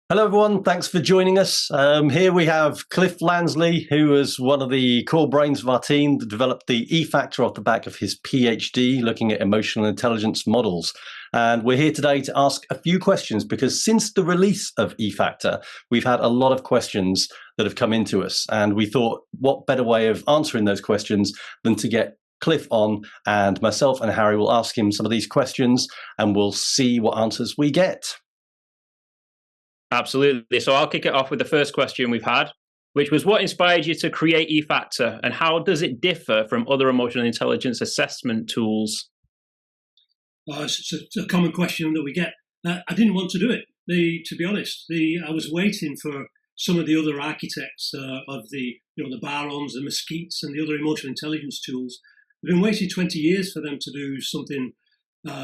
Hello, everyone. Thanks for joining us. Here we have Cliff Lansley, who was one of the core brains of our team that developed the EFactor off the back of his PhD, looking at emotional intelligence models. And we're here today to ask a few questions because since the release of EFactor, we've had a lot of questions that have come into us. And we thought, what better way of answering those questions than to get Cliff on, and myself and Harry will ask him some of these questions and we'll see what answers we get. Absolutely. So I'll kick it off with the first question we've had, which was what inspired you to create EFactor and how does it differ from other emotional intelligence assessment tools? It's a common question that we get. I didn't want to do it. To be honest, I was waiting for some of the other architects of the Barons, the Mesquites, and the other emotional intelligence tools. I've been waiting 20 years for them to do something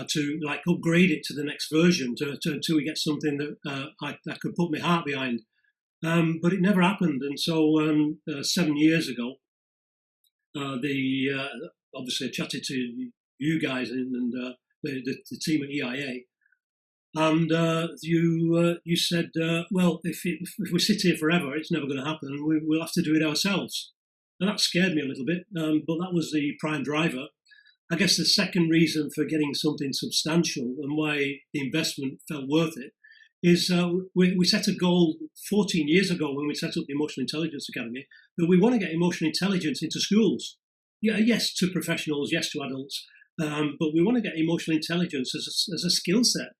to like upgrade it to the next version until we get something that I could put my heart behind. But it never happened. And so 7 years ago, obviously I chatted to you guys and the team at EIA, and you said, well, if we sit here forever, it's never going to happen. We'll have to do it ourselves. And that scared me a little bit, but that was the prime driver. I guess the second reason for getting something substantial and why the investment felt worth it is we set a goal 14 years ago when we set up the Emotional Intelligence Academy that we want to get emotional intelligence into schools. Yeah, yes, to professionals, yes, to adults, but we want to get emotional intelligence as a skill set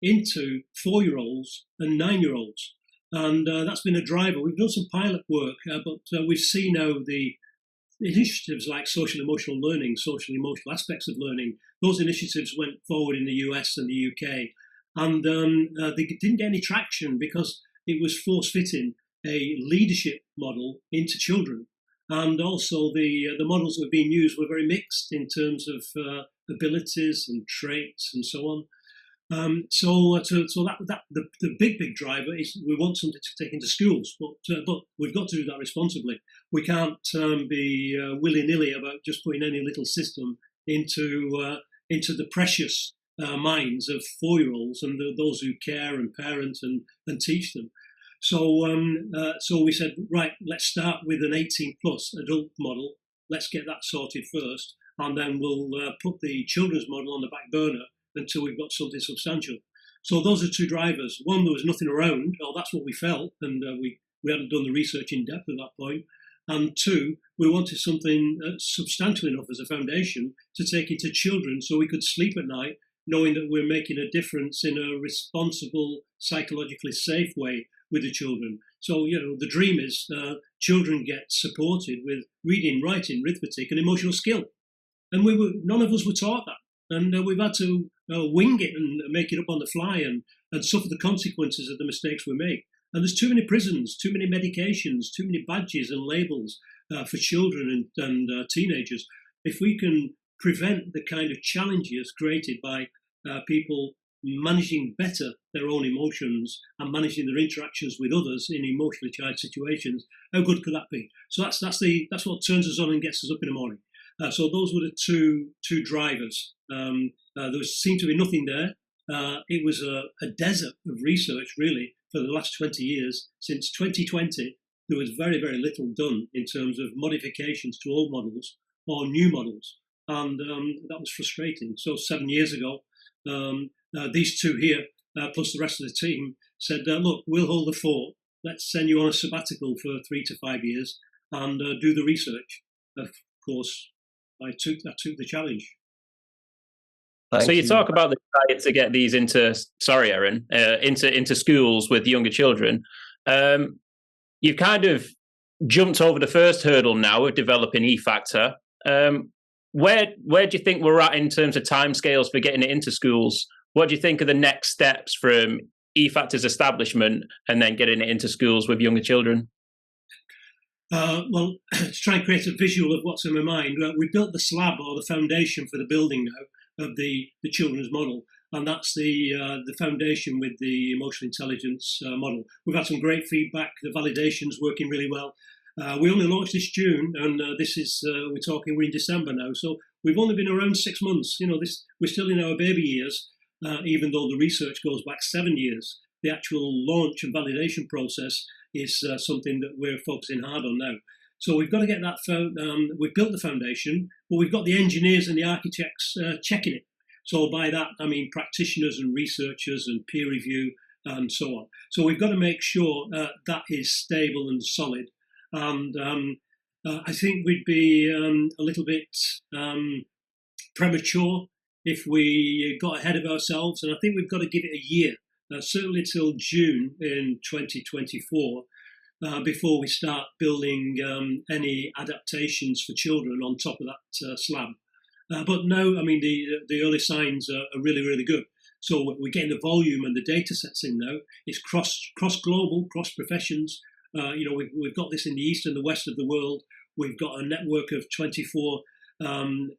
into 4-year-olds and 9-year-olds. And that's been a driver. We've done some pilot work, but we've seen now the initiatives like social emotional learning, social emotional aspects of learning, those initiatives went forward in the US and the UK. And they didn't get any traction because it was force-fitting a leadership model into children. And also the models that were being used were very mixed in terms of abilities and traits and so on. So the big driver is we want something to take into schools, but we've got to do that responsibly. We can't be willy-nilly about just putting any little system into the precious minds of 4-year-olds and those who care and parent and teach them. So we said, right, let's start with an 18-plus adult model. Let's get that sorted first, and then we'll put the children's model on the back burner until we've got something substantial. So those are two drivers. One, there was nothing around, or that's what we felt, and we hadn't done the research in depth at that point. And two, we wanted something substantial enough as a foundation to take into children so we could sleep at night knowing that we're making a difference in a responsible, psychologically safe way with the children. So, the dream is children get supported with reading, writing, arithmetic, and emotional skill. And none of us were taught that. And we've had to wing it and make it up on the fly and suffer the consequences of the mistakes we make. And there's too many prisons, too many medications, too many badges and labels for children and teenagers. If we can prevent the kind of challenges created by people managing better their own emotions and managing their interactions with others in emotionally charged situations, how good could that be? So that's what turns us on and gets us up in the morning. So those were the two drivers. There seemed to be nothing there. It was a desert of research, really, for the last 20 years. Since 2020, there was very, very little done in terms of modifications to old models or new models. And that was frustrating. So 7 years ago, these two here, plus the rest of the team, said, look, we'll hold the fort. Let's send you on a sabbatical for 3 to 5 years and do the research. Of course, I took the challenge. So you talk about the desire to get these into schools with younger children. You've kind of jumped over the first hurdle now of developing EFactor. Where do you think we're at in terms of timescales for getting it into schools? What do you think are the next steps from EFactor's establishment and then getting it into schools with younger children? Well, to try and create a visual of what's in my mind, we built the slab or the foundation for the building now of the children's model, and that's the foundation with the emotional intelligence model. We've had some great feedback. The validation's working really well. We only launched this June, and we're in December now, so we've only been around 6 months. We're still in our baby years, even though the research goes back 7 years. the actual launch and validation process is something that we're focusing hard on now. So we've got to get that. We've built the foundation, but we've got the engineers and the architects checking it. So by that, I mean practitioners and researchers and peer review and so on. So we've got to make sure that is stable and solid. And I think we'd be a little bit premature if we got ahead of ourselves. And I think we've got to give it a year, certainly till June in 2024, before we start building any adaptations for children on top of that slab. But no, I mean, the early signs are really, really good. So we're getting the volume and the data sets in now. It's cross-global, cross-professions. We've got this in the east and the west of the world. We've got a network of 24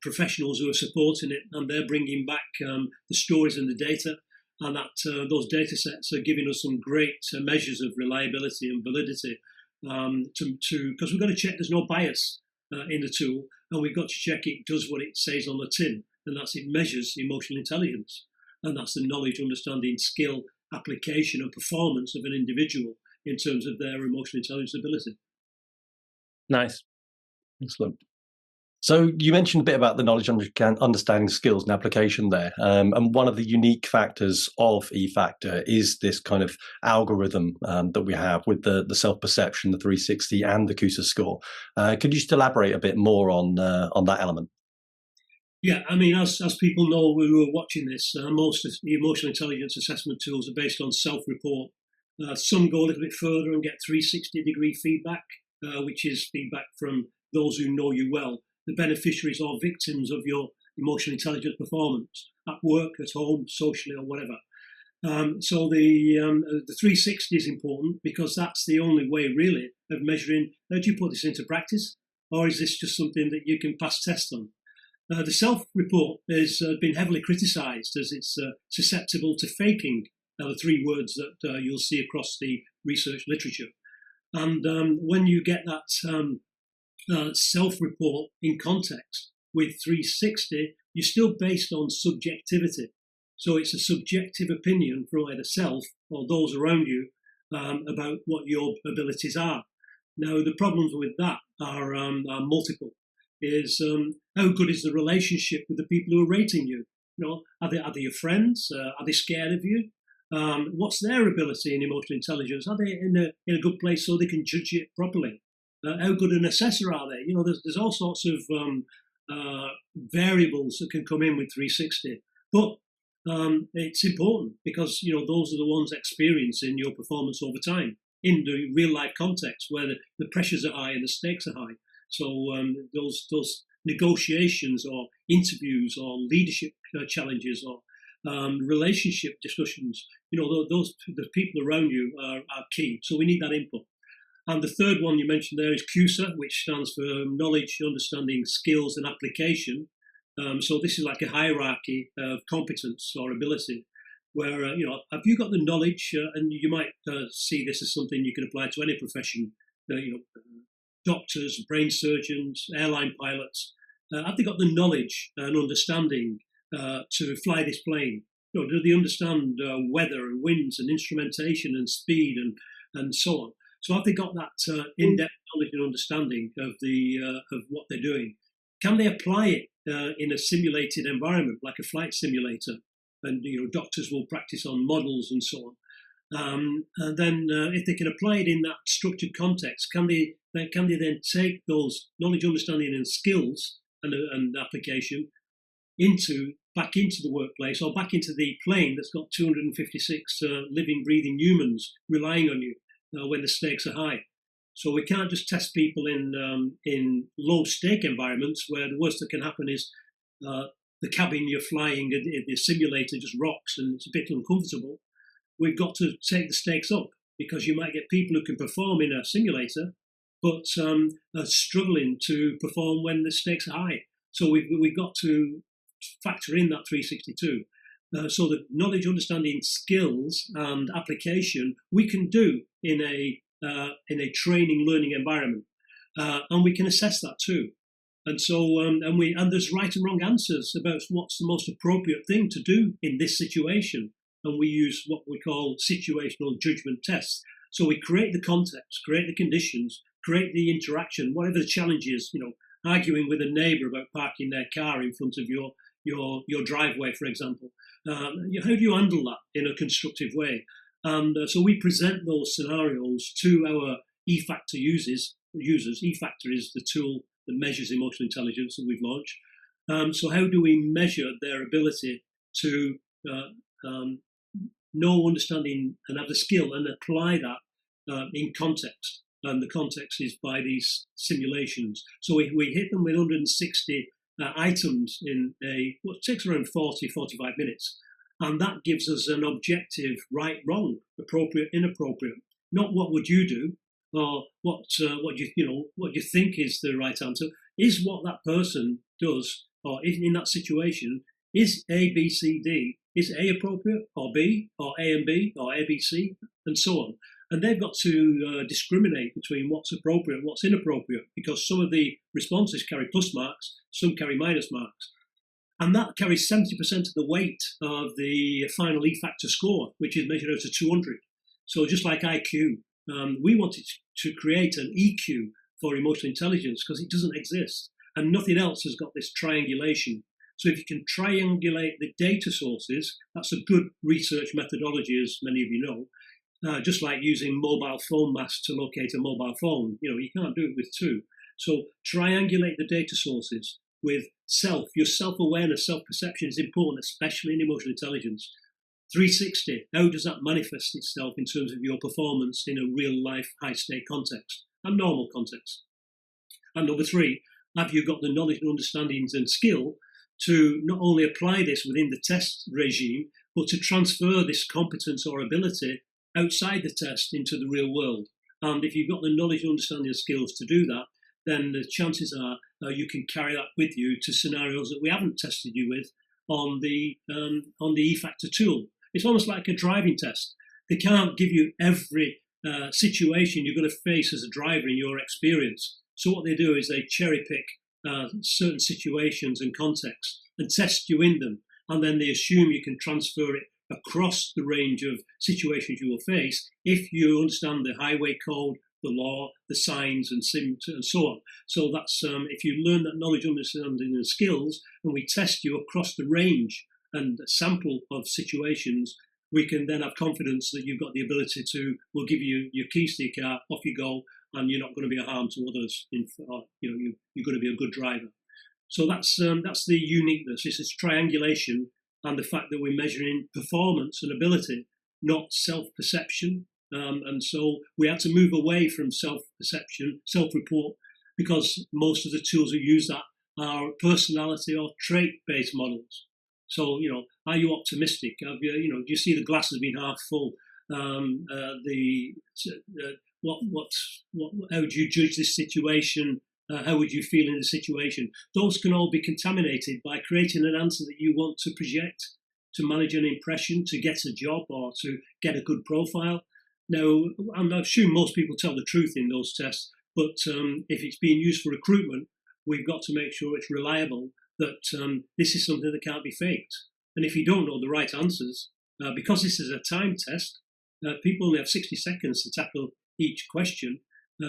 professionals who are supporting it, and they're bringing back the stories and the data. And that those data sets are giving us some great measures of reliability and validity because we've got to check there's no bias in the tool, and we've got to check it does what it says on the tin, and that's it measures emotional intelligence, and that's the knowledge, understanding, skill, application, and performance of an individual in terms of their emotional intelligence ability. Nice, excellent. So you mentioned a bit about the knowledge, understanding, skills and application there. And one of the unique factors of EFactor is this kind of algorithm that we have with the self-perception, the 360 and the CUSA score. Could you just elaborate a bit more on that element? Yeah, I mean, as people know who are watching this, most of the emotional intelligence assessment tools are based on self-report. Some go a little bit further and get 360-degree feedback, which is feedback from those who know you well, the beneficiaries or victims of your emotional intelligence performance at work, at home, socially, or whatever. So the 360 is important because that's the only way, really, of measuring, how do you put this into practice? Or is this just something that you can pass tests on? The self-report has been heavily criticised as it's susceptible to faking. Now, the three words that you'll see across the research literature. And when you get that self-report in context with 360, you're still based on subjectivity. So it's a subjective opinion from either self or those around you about what your abilities are. Now, the problems with that are multiple. Is how good is the relationship with the people who are rating you? You know, are they your friends? Are they scared of you? What's their ability in emotional intelligence? Are they in a good place so they can judge it properly? How good an assessor are they? You know, there's all sorts of variables that can come in with 360. But it's important because, you know, those are the ones experiencing your performance over time in the real life context where the pressures are high and the stakes are high. So those negotiations or interviews or leadership challenges or relationship discussions, you know, the people around you are key. So we need that input. And the third one you mentioned there is CUSA, which stands for knowledge, understanding, skills, and application. So this is like a hierarchy of competence or ability, where you know, have you got the knowledge? And you might see this as something you can apply to any profession. You know, doctors, brain surgeons, airline pilots. Have they got the knowledge and understanding to fly this plane? You know, do they understand weather and winds and instrumentation and speed and so on? So have they got that in-depth knowledge and understanding of of what they're doing? Can they apply it in a simulated environment, like a flight simulator? And you know, doctors will practice on models and so on. And then, if they can apply it in that structured context, can they then take those knowledge, understanding, and skills and application back into the workplace or back into the plane that's got 256 living, breathing humans relying on you when the stakes are high? So we can't just test people in low stake environments where the worst that can happen is the cabin you're flying, the simulator just rocks and it's a bit uncomfortable. We've got to take the stakes up because you might get people who can perform in a simulator but are struggling to perform when the stakes are high. So we've got to factor in that 362. So the knowledge, understanding, skills, and application we can do in a training, learning environment, and we can assess that too. And so and there's right and wrong answers about what's the most appropriate thing to do in this situation. and we use what we call situational judgment tests. So we create the context, create the conditions, create the interaction, whatever the challenge is, arguing with a neighbour about parking their car in front of your driveway, for example. How do you handle that in a constructive way? And so we present those scenarios to our EFactor users. EFactor is the tool that measures emotional intelligence that we've launched. So how do we measure their ability to know, understanding, and have the skill and apply that in context? And the context is by these simulations. So we hit them with 160 items in what takes around 40, 45 minutes. And that gives us an objective right, wrong, appropriate, inappropriate. Not what would you do, or what you think is the right answer. Is what that person does, or in that situation, is A, B, C, D. Is A appropriate, or B, or A and B, or A, B, C, and so on. And they've got to discriminate between what's appropriate and what's inappropriate, because some of the responses carry plus marks, some carry minus marks. And that carries 70% of the weight of the final EFactor score, which is measured out of 200. So just like IQ, we wanted to create an EQ for emotional intelligence because it doesn't exist. And nothing else has got this triangulation. So if you can triangulate the data sources, that's a good research methodology, as many of you know. Just like using mobile phone masts to locate a mobile phone. You can't do it with two. So triangulate the data sources with self. Your self-awareness, self-perception is important, especially in emotional intelligence. 360, how does that manifest itself in terms of your performance in a real-life, high-stake context and normal context? And number 3, have you got the knowledge and understandings and skill to not only apply this within the test regime, but to transfer this competence or ability outside the test into the real world? And if you've got the knowledge and understanding and skills to do that, then the chances are you can carry that with you to scenarios that we haven't tested you with on the EFactor tool. It's almost like a driving test. They can't give you every situation you're going to face as a driver in your experience. So what they do is they cherry pick certain situations and contexts and test you in them. And then they assume you can transfer it across the range of situations you will face if you understand the highway code, the law, the signs, and so on. So that's if you learn that knowledge, understanding, and skills, and we test you across the range and a sample of situations, we can then have confidence that you've got the ability to. We'll give you your keys to your car, off you go, and you're not going to be a harm to others. You're going to be a good driver. So that's the uniqueness. It's this triangulation and the fact that we're measuring performance and ability, not self-perception. And so we had to move away from self-perception, self-report, because most of the tools who use that are personality or trait-based models. So, are you optimistic? Do you see the glass as being half full? How would you judge this situation? How would you feel in the situation? Those can all be contaminated by creating an answer that you want to project, to manage an impression, to get a job, or to get a good profile. Now, I'm assuming most people tell the truth in those tests, but if it's being used for recruitment, we've got to make sure it's reliable, that this is something that can't be faked. And if you don't know the right answers, because this is a time test, people only have 60 seconds to tackle each question,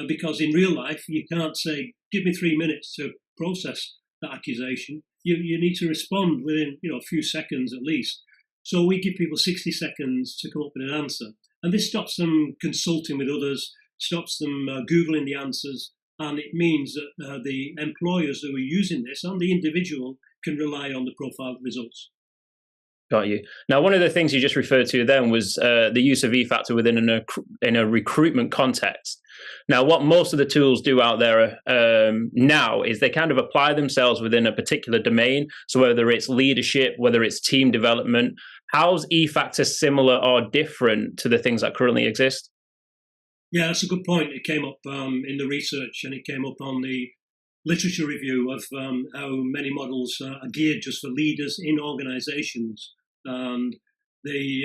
because in real life, you can't say, give me 3 minutes to process that accusation. You need to respond within a few seconds at least. So we give people 60 seconds to come up with an answer. And this stops them consulting with others, stops them Googling the answers, and it means that the employers who are using this and the individual can rely on the profiled results. Got you. Now, one of the things you just referred to then was the use of EFactor within in a recruitment context. Now, what most of the tools do out there now is they kind of apply themselves within a particular domain. So whether it's leadership, whether it's team development, how's EFactor similar or different to the things that currently exist? Yeah, that's a good point. It came up in the research, and it came up on the literature review of how many models are geared just for leaders in organizations. And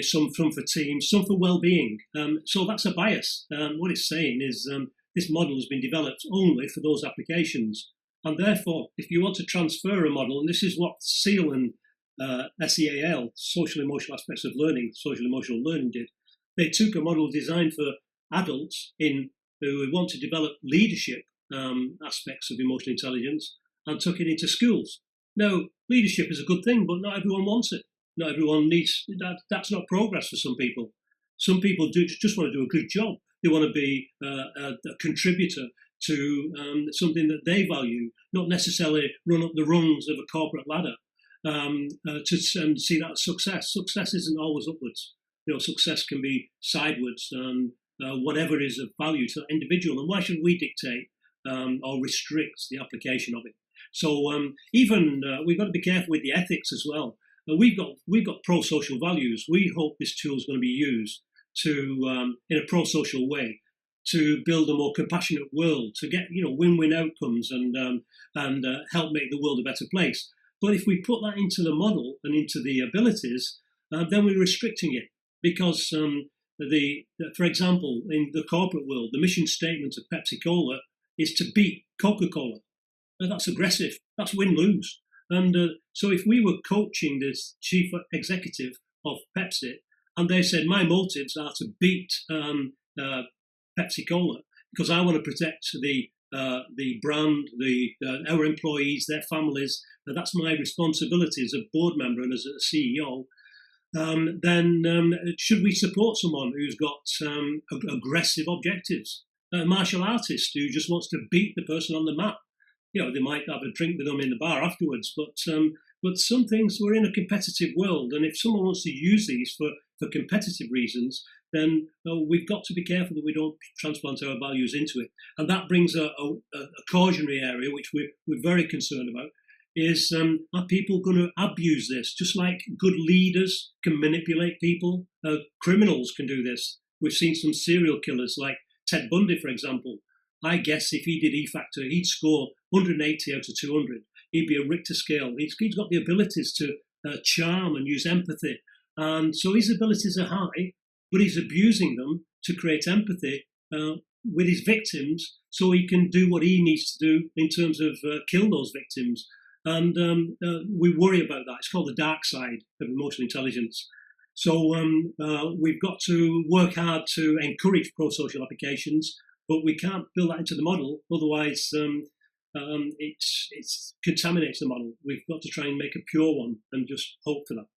some for teams, some for well-being. So that's a bias. What it's saying is this model has been developed only for those applications. And therefore, if you want to transfer a model, and this is what SEAL and SEAL, social emotional aspects of learning, social emotional learning did. They took a model designed for adults who want to develop leadership aspects of emotional intelligence and took it into schools. Now, leadership is a good thing, but not everyone wants it. Not everyone needs that. That's not progress for some people. Some people just want to do a good job. They want to be a contributor to something that they value, not necessarily run up the rungs of a corporate ladder to see that as success. Success isn't always upwards. Success can be sidewards, whatever is of value to that individual. And why should we dictate or restrict the application of it? So even we've got to be careful with the ethics as well. We've got pro-social values. We hope this tool is going to be used to in a pro-social way to build a more compassionate world, to get win-win outcomes and help make the world a better place. But if we put that into the model and into the abilities, then we're restricting it because for example, in the corporate world, the mission statement of Pepsi-Cola is to beat Coca-Cola. Now, that's aggressive. That's win-lose. And so if we were coaching this chief executive of Pepsi and they said, my motives are to beat Pepsi-Cola because I want to protect the brand, our employees, their families, that's my responsibility as a board member and as a CEO, then should we support someone who's got aggressive objectives? A martial artist who just wants to beat the person on the mat. They might have a drink with them in the bar afterwards, but some things, we're in a competitive world, and if someone wants to use these for competitive reasons, then we've got to be careful that we don't transplant our values into it. And that brings a cautionary area, which we're very concerned about, is are people going to abuse this? Just like good leaders can manipulate people, criminals can do this. We've seen some serial killers like Ted Bundy, for example. I guess if he did EFactor, he'd score 180 out of 200. He'd be a Richter scale. He's got the abilities to charm and use empathy. And so his abilities are high, but he's abusing them to create empathy with his victims so he can do what he needs to do in terms of kill those victims. And we worry about that. It's called the dark side of emotional intelligence. So we've got to work hard to encourage pro-social applications, but we can't build that into the model. Otherwise, it contaminates the model. We've got to try and make a pure one and just hope for that.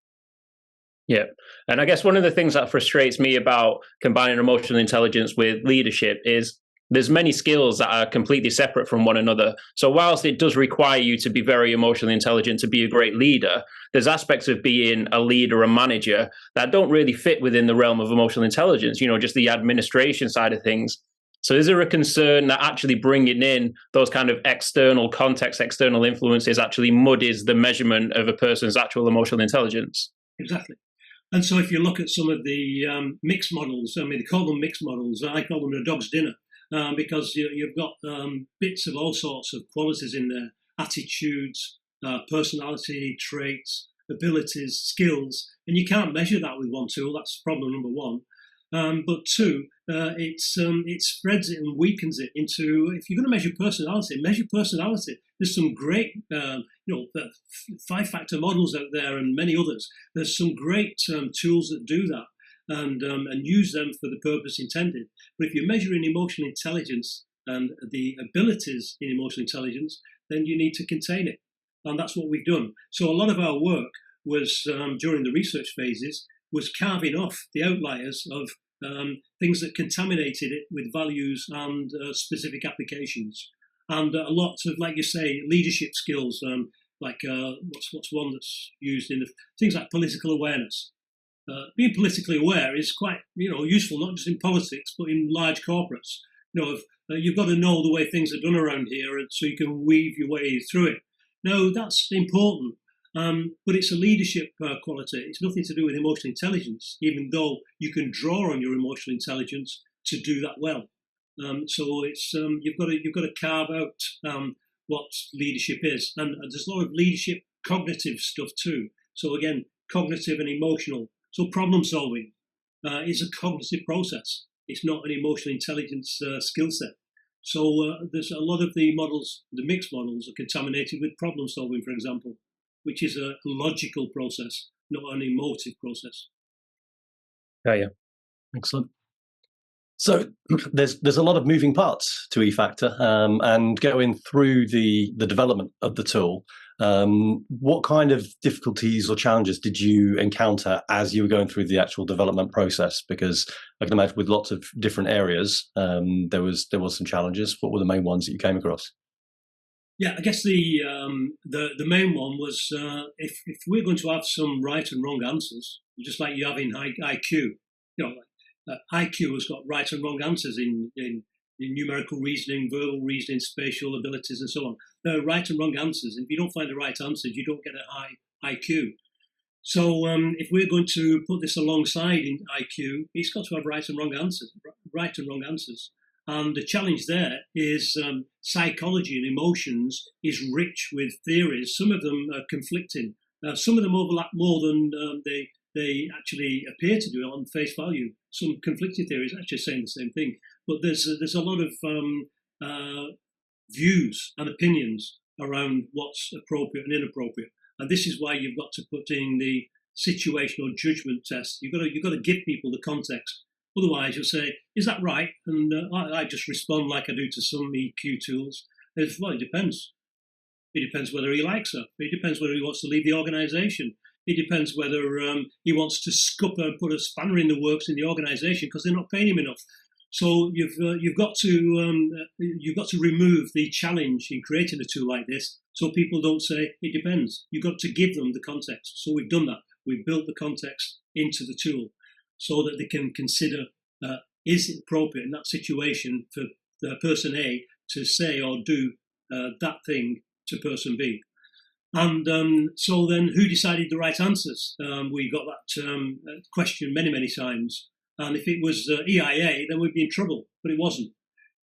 Yeah. And I guess one of the things that frustrates me about combining emotional intelligence with leadership is there's many skills that are completely separate from one another. So whilst it does require you to be very emotionally intelligent to be a great leader, there's aspects of being a leader, a manager that don't really fit within the realm of emotional intelligence, just the administration side of things. So is there a concern that actually bringing in those kind of external context, external influences actually muddies the measurement of a person's actual emotional intelligence? Exactly. And so if you look at some of the mixed models, they call them mixed models. I call them a dog's dinner because you've got bits of all sorts of qualities in there, attitudes, personality traits, abilities, skills, and you can't measure that with one tool. That's problem number one. But two, it spreads it and weakens it into, if you're going to measure personality. There's some great, 5-factor models out there and many others. There's some great tools that do that and use them for the purpose intended. But if you're measuring emotional intelligence and the abilities in emotional intelligence, then you need to contain it. And that's what we've done. So a lot of our work was, during the research phases, was carving off the outliers of things that contaminated it with values and specific applications. And a lot of, like you say, leadership skills, what's one that's used in things like political awareness. Being politically aware is quite, useful, not just in politics, but in large corporates. You've got to know the way things are done around here, and so you can weave your way through it. Now, that's important, but it's a leadership quality. It's nothing to do with emotional intelligence, even though you can draw on your emotional intelligence to do that well. So it's you've got to carve out what leadership is, and there's a lot of leadership cognitive stuff too. So again, cognitive and emotional. So problem solving is a cognitive process. It's not an emotional intelligence skill set. So there's a lot of the models, the mixed models, are contaminated with problem solving, for example. which is a logical process, not an emotive process. Yeah. Excellent. So there's a lot of moving parts to EFactor, and going through the development of the tool. What kind of difficulties or challenges did you encounter as you were going through the actual development process? Because I can imagine with lots of different areas, there was some challenges. What were the main ones that you came across? Yeah, I guess the main one was if we're going to have some right and wrong answers, just like you have in IQ, IQ has got right and wrong answers in numerical reasoning, verbal reasoning, spatial abilities, and so on. There are right and wrong answers. If you don't find the right answers, you don't get a high IQ. So if we're going to put this alongside in IQ, it's got to have right and wrong answers. And the challenge there is psychology and emotions is rich with theories. Some of them are conflicting. Some of them overlap more than they actually appear to do on face value. Some conflicting theories actually saying the same thing. But there's a lot of views and opinions around what's appropriate and inappropriate. And this is why you've got to put in the situational judgment test. You've got to give people the context. Otherwise, you'll say, "Is that right?" And I just respond like I do to some EQ tools. Well, it depends. It depends whether he likes her. It depends whether he wants to leave the organisation. It depends whether he wants to scupper and put a spanner in the works in the organisation because they're not paying him enough. So you've got to remove the challenge in creating a tool like this, so people don't say it depends. You've got to give them the context. So we've done that. We've built the context into the tool so that they can consider is it appropriate in that situation for person A to say or do that thing to person B. And so then who decided the right answers? We got that question many, many times. And if it was EIA, then we'd be in trouble. But it wasn't.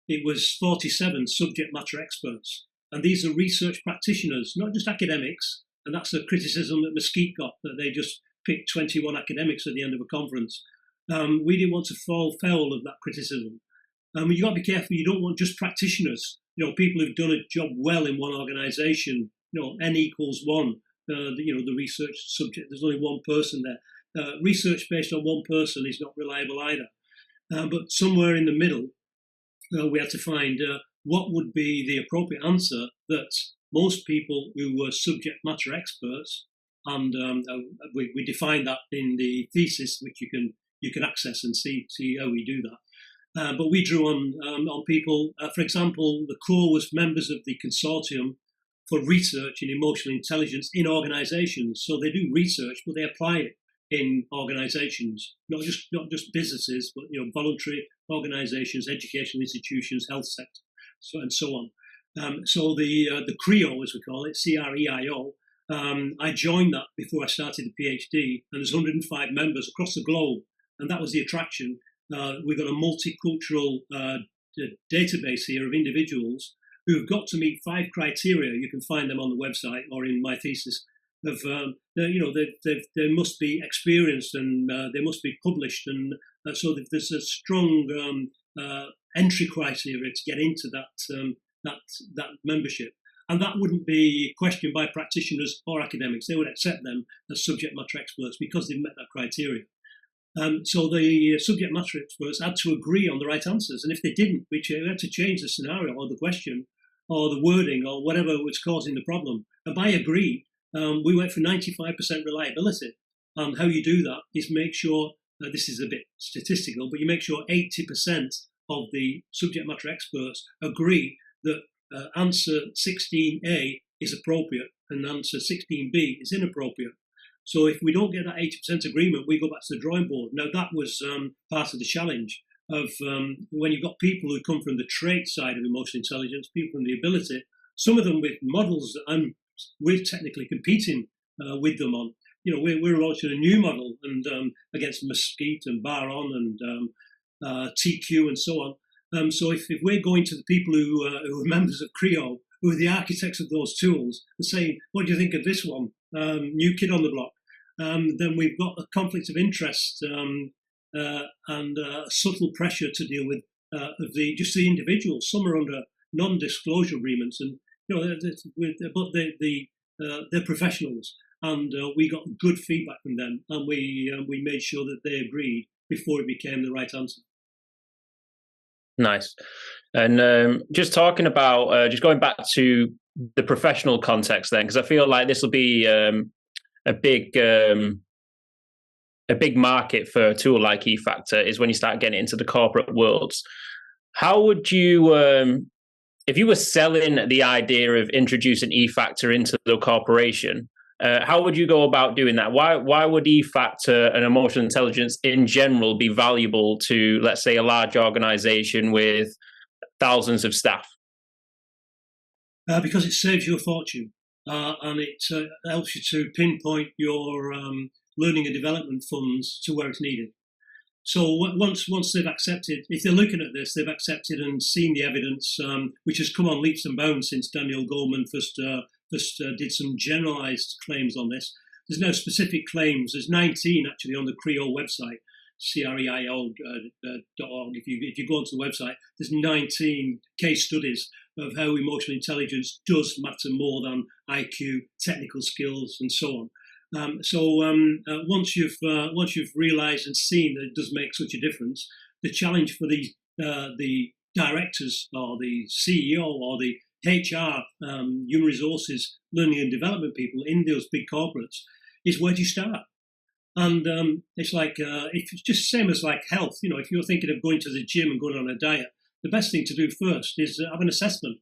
It was 47 subject matter experts. And these are research practitioners, not just academics. And that's a criticism that Mesquite got, that they just picked 21 academics at the end of a conference. We didn't want to fall foul of that criticism. You've got to be careful. You don't want just practitioners, people who've done a job well in one organisation. N equals 1, the research subject, there's only one person there. Research based on one person is not reliable either. But somewhere in the middle, we had to find what would be the appropriate answer that most people who were subject matter experts, and we defined that in the thesis, which you can access and see how we do that. But we drew on people, for example, the core was members of the consortium for research in emotional intelligence in organisations. So they do research, but they apply it in organisations, not just businesses, but voluntary organisations, educational institutions, health sector, and so on. So the CREO, as we call it, CREIO, I joined that before I started the PhD, and there's 105 members across the globe, and that was the attraction. We've got a multicultural database here of individuals who've got to meet 5 criteria. You can find them on the website or in my thesis. Of they must be experienced and they must be published, and so there's a strong entry criteria to get into that membership. And that wouldn't be questioned by practitioners or academics. They would accept them as subject matter experts because they've met that criteria. So the subject matter experts had to agree on the right answers. And if they didn't, we had to change the scenario or the question or the wording or whatever was causing the problem. And by agree, we went for 95% reliability. And how you do that is make sure, this is a bit statistical, but you make sure 80% of the subject matter experts agree that answer 16A is appropriate and answer 16B is inappropriate. So if we don't get that 80% agreement, we go back to the drawing board. Now, that was part of the challenge of when you've got people who come from the trait side of emotional intelligence, people from the ability, some of them with models that we're technically competing with them on. We're launching a new model and against Mesquite and Baron and TQ and so on. So if we're going to the people who are members of CREO, who are the architects of those tools, and saying, what do you think of this one? New kid on the block. Then we've got a conflict of interest and subtle pressure to deal with of the individuals. Some are under non-disclosure agreements, and but the they're professionals, and we got good feedback from them, and we made sure that they agreed before it became the right answer. Nice. And just talking about, just going back to the professional context then, because I feel like this will be a big market for a tool like EFactor is when you start getting into the corporate worlds. How would you, if you were selling the idea of introducing EFactor into the corporation, how would you go about doing that? Why would EFactor and emotional intelligence in general be valuable to, let's say, a large organization with thousands of staff? Because it saves you a fortune, and it helps you to pinpoint your learning and development funds to where it's needed. So once they've accepted, if they're looking at this, they've accepted and seen the evidence, which has come on leaps and bounds since Daniel Goleman first did some generalized claims on this. There's no specific claims. There's 19 actually on the Creole website, creio.org. If you go onto the website, there's 19 case studies of how emotional intelligence does matter more than IQ, technical skills, and so on. Once you've realised and seen that it does make such a difference, the challenge for the directors or the CEO or the HR, human resources, learning and development people in those big corporates is where do you start? And it's like it's just the same as like health. You know, if you're thinking of going to the gym and going on a diet, the best thing to do first is have an assessment.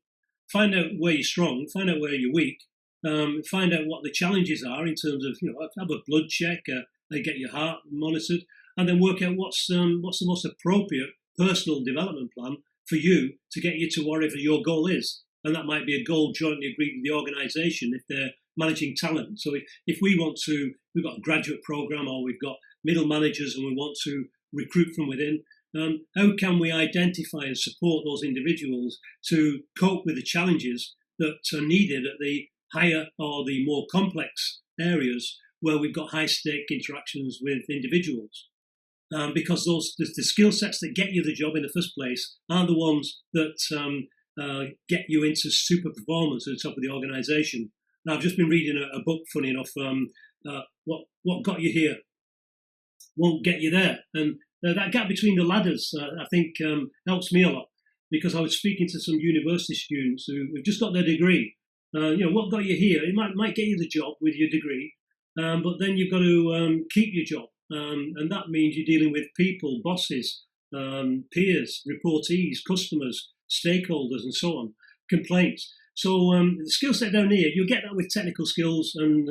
Find out where you're strong, find out where you're weak, find out what the challenges are in terms of, have a blood check, get your heart monitored, and then work out what's the most appropriate personal development plan for you to get you to whatever your goal is. And that might be a goal jointly agreed with the organisation if they're managing talent. So if we've got a graduate programme or we've got middle managers and we want to recruit from within, how can we identify and support those individuals to cope with the challenges that are needed at the higher or the more complex areas where we've got high-stake interactions with individuals? Because the skill sets that get you the job in the first place are the ones that get you into super performance at the top of the organisation. Now, I've just been reading a book, funny enough, what got you here won't get you there. And that gap between the ladders, I think, helps me a lot, because I was speaking to some university students who've just got their degree. What got you here? It might get you the job with your degree, but then you've got to keep your job. And that means you're dealing with people, bosses, peers, reportees, customers, stakeholders, and so on, complaints. So the skill set down here, you'll get that with technical skills and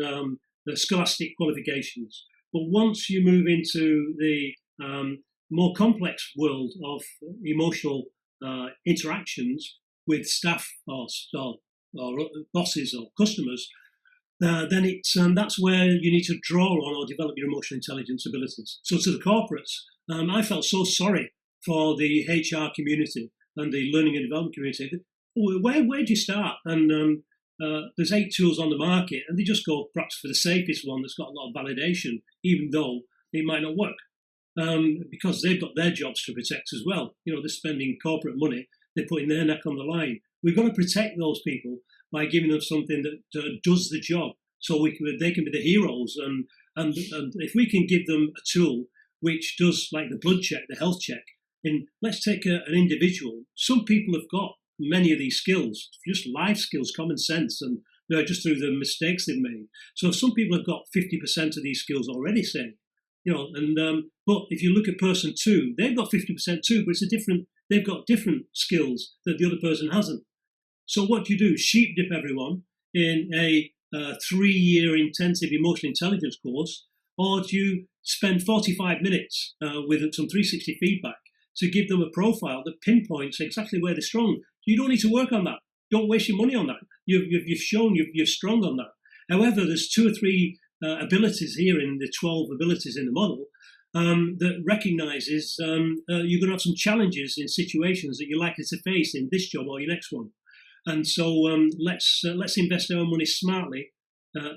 the scholastic qualifications. But once you move into the more complex world of emotional interactions with staff or bosses or customers, then that's where you need to draw on or develop your emotional intelligence abilities. So to the corporates, I felt so sorry for the HR community and the learning and development community. Where do you start? And there's 8 tools on the market, and they just go perhaps for the safest one that's got a lot of validation, even though it might not work, because they've got their jobs to protect as well. They're spending corporate money, they're putting their neck on the line. We've got to protect those people by giving them something that does the job, so they can be the heroes. And if we can give them a tool which does, like the blood check, the health check, and let's take an individual. Some people have got many of these skills, just life skills, common sense, and just through the mistakes they've made. So some people have got 50% of these skills already, say, but if you look at person 2, they've got 50% too, but they've got different skills that the other person hasn't. So what do you do? Sheep dip everyone in a 3-year intensive emotional intelligence course, or do you spend 45 minutes with some 360 feedback to give them a profile that pinpoints exactly where they're strong? You don't need to work on that. Don't waste your money on that. You've shown you're strong on that. However, there's 2 or 3 abilities here in the 12 abilities in the model that recognises you're going to have some challenges in situations that you're likely to face in this job or your next one. And so let's invest our money smartly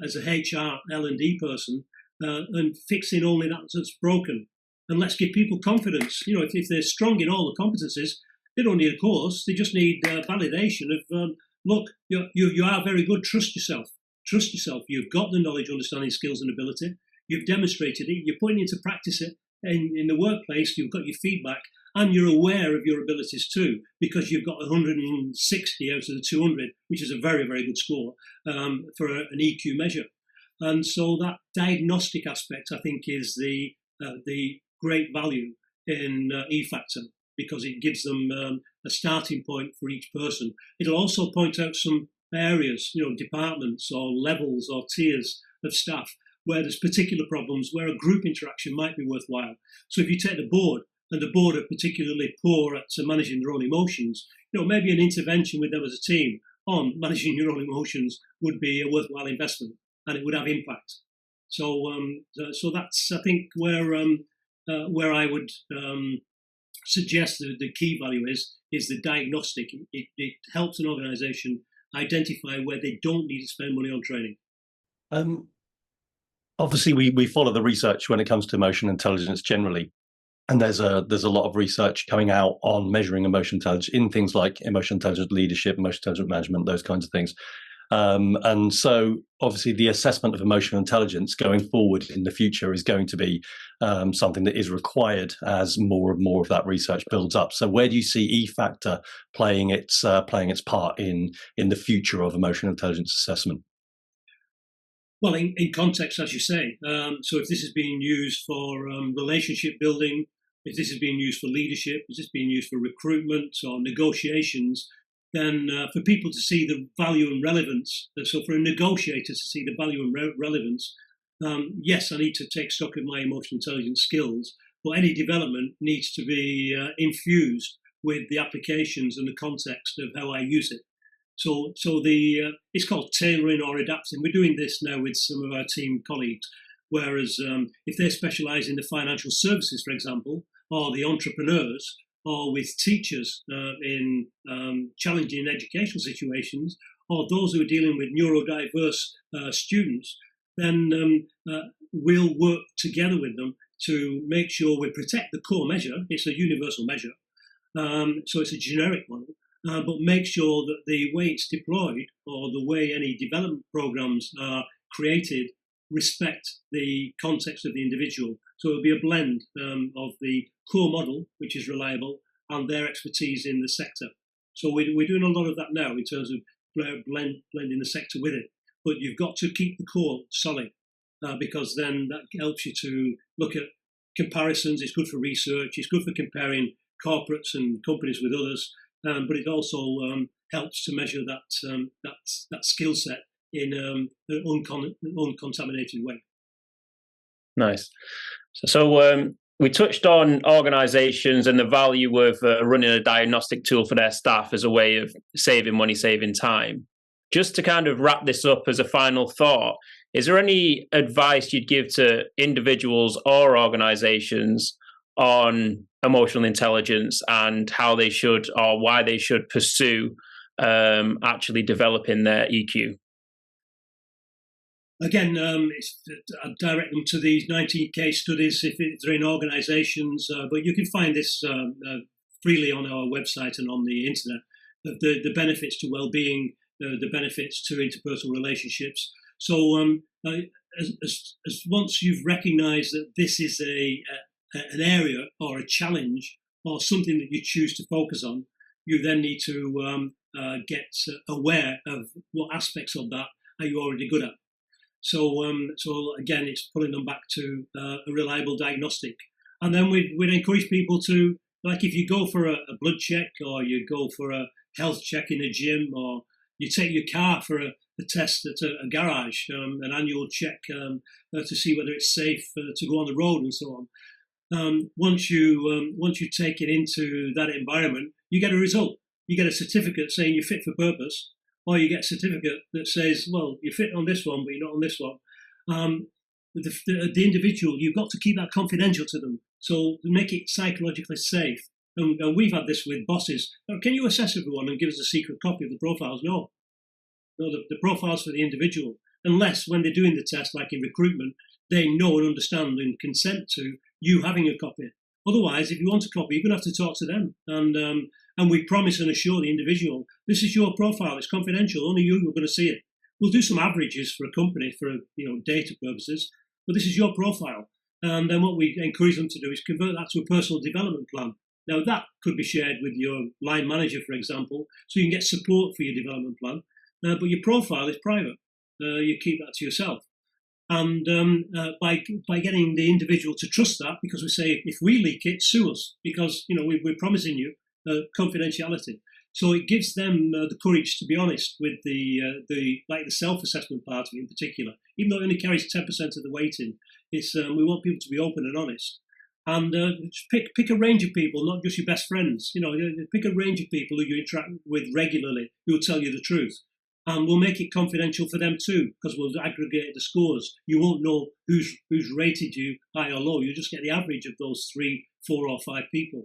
as a HR L&D person and fixing only that that's broken. And let's give people confidence. If they're strong in all the competencies, they don't need a course. They just need validation of, look, you are very good. Trust yourself. trust yourself. You've got the knowledge, understanding, skills, and ability. You've demonstrated it. You're putting it into practice it in the workplace. You've got your feedback, and you're aware of your abilities too, because you've got 160 out of the 200, which is a very, very good score for an EQ measure. And so that diagnostic aspect, I think, is the great value in EFactor, because it gives them a starting point for each person. It'll also point out some areas, departments or levels or tiers of staff where there's particular problems, where a group interaction might be worthwhile. So if you take the board, and the board are particularly poor at managing their own emotions, maybe an intervention with them as a team on managing your own emotions would be a worthwhile investment, and it would have impact. So that's, I think, where I would suggest that the key value is the diagnostic. It helps an organisation identify where they don't need to spend money on training. Obviously, we follow the research when it comes to emotional intelligence generally, and there's a lot of research coming out on measuring emotional intelligence in things like emotional intelligence leadership, emotional intelligence management, those kinds of things. And so obviously the assessment of emotional intelligence going forward in the future is going to be something that is required as more and more of that research builds up. So where do you see EFactor playing its part in the future of emotional intelligence assessment? Well, in context, as you say, so if this is being used for relationship building, if this is being used for leadership, if this is being used for recruitment or negotiations, then for people to see the value and relevance, so for a negotiator to see the value and relevance, yes, I need to take stock of my emotional intelligence skills, but any development needs to be infused with the applications and the context of how I use it. So it's called tailoring or adapting. We're doing this now with some of our team colleagues, whereas if they specialise in the financial services, for example, or the entrepreneurs, or with teachers in challenging educational situations, or those who are dealing with neurodiverse students, then we'll work together with them to make sure we protect the core measure. It's a universal measure, so it's a generic one, but make sure that the way it's deployed or the way any development programs are created respect the context of the individual. So it'll be a blend of the core model, which is reliable, and their expertise in the sector. So we're doing a lot of that now in terms of blending the sector with it. But you've got to keep the core solid because then that helps you to look at comparisons. It's good for research. It's good for comparing corporates and companies with others. But it also helps to measure that skill set in an uncontaminated way. Nice. So we touched on organisations and the value of running a diagnostic tool for their staff as a way of saving money, saving time. Just to kind of wrap this up as a final thought, is there any advice you'd give to individuals or organisations on emotional intelligence and how they should or why they should pursue actually developing their EQ? Again, I direct them to these 19 case studies if they're in organisations, but you can find this freely on our website and on the internet, the benefits to well-being, the benefits to interpersonal relationships. So as once you've recognised that this is an area or a challenge or something that you choose to focus on, you then need to get aware of what aspects of that are you already good at. So again, it's pulling them back to a reliable diagnostic. And then we'd encourage people to, like if you go for a blood check or you go for a health check in a gym or you take your car for a test at a garage, an annual check to see whether it's safe to go on the road and so on. Once you take it into that environment, you get a result. You get a certificate saying you're fit for purpose. Or you get a certificate that says, well, you're fit on this one, but you're not on this one. The individual, you've got to keep that confidential to them. So make it psychologically safe. And we've had this with bosses. Can you assess everyone and give us a secret copy of the profiles? No, the profiles for the individual. Unless when they're doing the test, like in recruitment, they know and understand and consent to you having a copy. Otherwise, if you want a copy, you're going to have to talk to them. And we promise and assure the individual, this is your profile, it's confidential, only you are going to see it. we'll do some averages for a company for data purposes, but this is your profile. And then what we encourage them to do is convert that to a personal development plan. Now, that could be shared with your line manager, for example, so you can get support for your development plan. But your profile is private. You keep that to yourself. And by getting the individual to trust that, because we say, if we leak it, sue us, because we're promising you confidentiality. So it gives them the courage to be honest with the self-assessment part of it in particular. Even though it only carries 10% of the weight in, we want people to be open and honest. And pick a range of people, not just your best friends. Pick a range of people who you interact with regularly, who will tell you the truth. And we'll make it confidential for them too, because we'll aggregate the scores. You won't know who's rated you high or low. You just get the average of those 3, 4, or 5 people.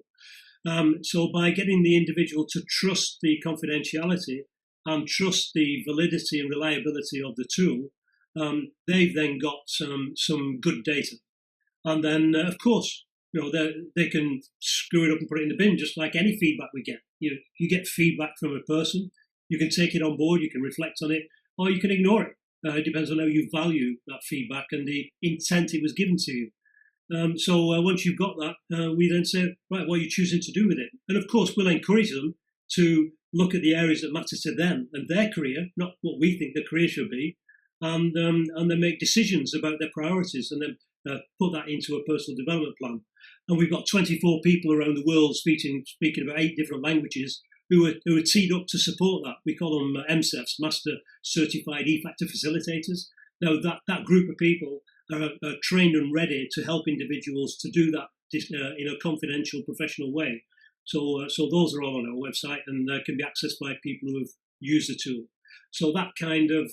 So by getting the individual to trust the confidentiality and trust the validity and reliability of the tool, they've then got some good data. And then, of course, they can screw it up and put it in the bin, just like any feedback we get. You get feedback from a person. You can take it on board, you can reflect on it, or you can ignore it. It depends on how you value that feedback and the intent it was given to you. So once you've got that, we then say, right, what are you choosing to do with it? And of course, we'll encourage them to look at the areas that matter to them and their career, not what we think their career should be, and then make decisions about their priorities and then put that into a personal development plan. And we've got 24 people around the world speaking about 8 different languages who are teed up to support that. We call them MCEFs, Master Certified EFactor Facilitators. Now, that group of people are trained and ready to help individuals to do that in a confidential, professional way. So those are all on our website and can be accessed by people who have used the tool. So that kind of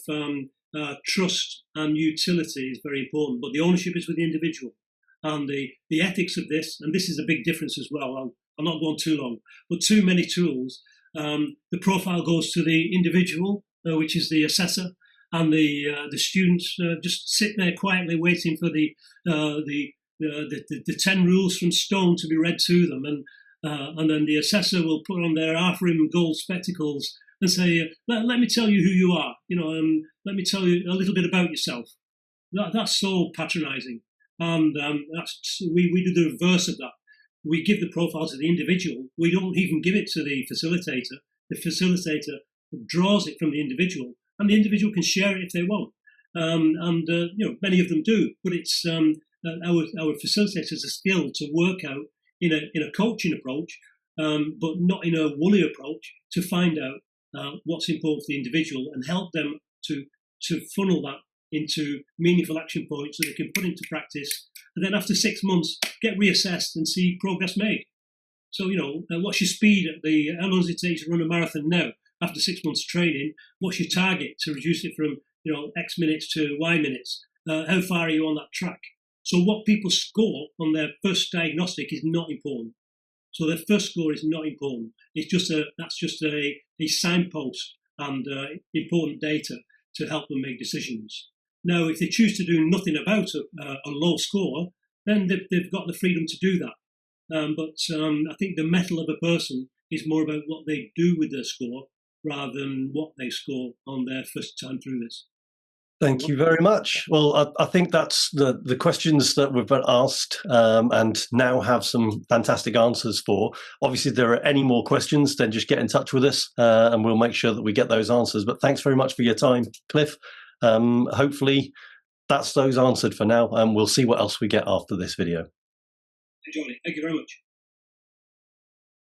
trust and utility is very important, but the ownership is with the individual. And the ethics of this, and this is a big difference as well, I'll not go on too long, but too many tools, the profile goes to the individual, which is the assessor, and the students just sit there quietly waiting for the 10 rules from stone to be read to them, and then the assessor will put on their half-rim gold spectacles and say, let me tell you who you are, let me tell you a little bit about yourself. That's so patronising, and we do the reverse of that. We give the profile to the individual. We don't even give it to the facilitator. The facilitator draws it from the individual, and the individual can share it if they want. Many of them do. But it's our facilitators are skilled to work out in a coaching approach, but not in a woolly approach, to find out what's important for the individual and help them to funnel that into meaningful action points that they can put into practice, and then after 6 months get reassessed and see progress made. So what's your speed how long does it take to run a marathon now? After 6 months of training, what's your target to reduce it from X minutes to Y minutes? How far are you on that track? So what people score on their first diagnostic is not important. So their first score is not important. It's just a signpost and important data to help them make decisions. Now, if they choose to do nothing about a low score, then they've got the freedom to do that. But I think the mettle of a person is more about what they do with their score rather than what they score on their first time through this. Thank you very much. Well, I think that's the questions that we've been asked and now have some fantastic answers for. Obviously, if there are any more questions, then just get in touch with us and we'll make sure that we get those answers. But thanks very much for your time, Cliff. Hopefully that's those answered for now, and we'll see what else we get after this video. Enjoy it. Thank you very much.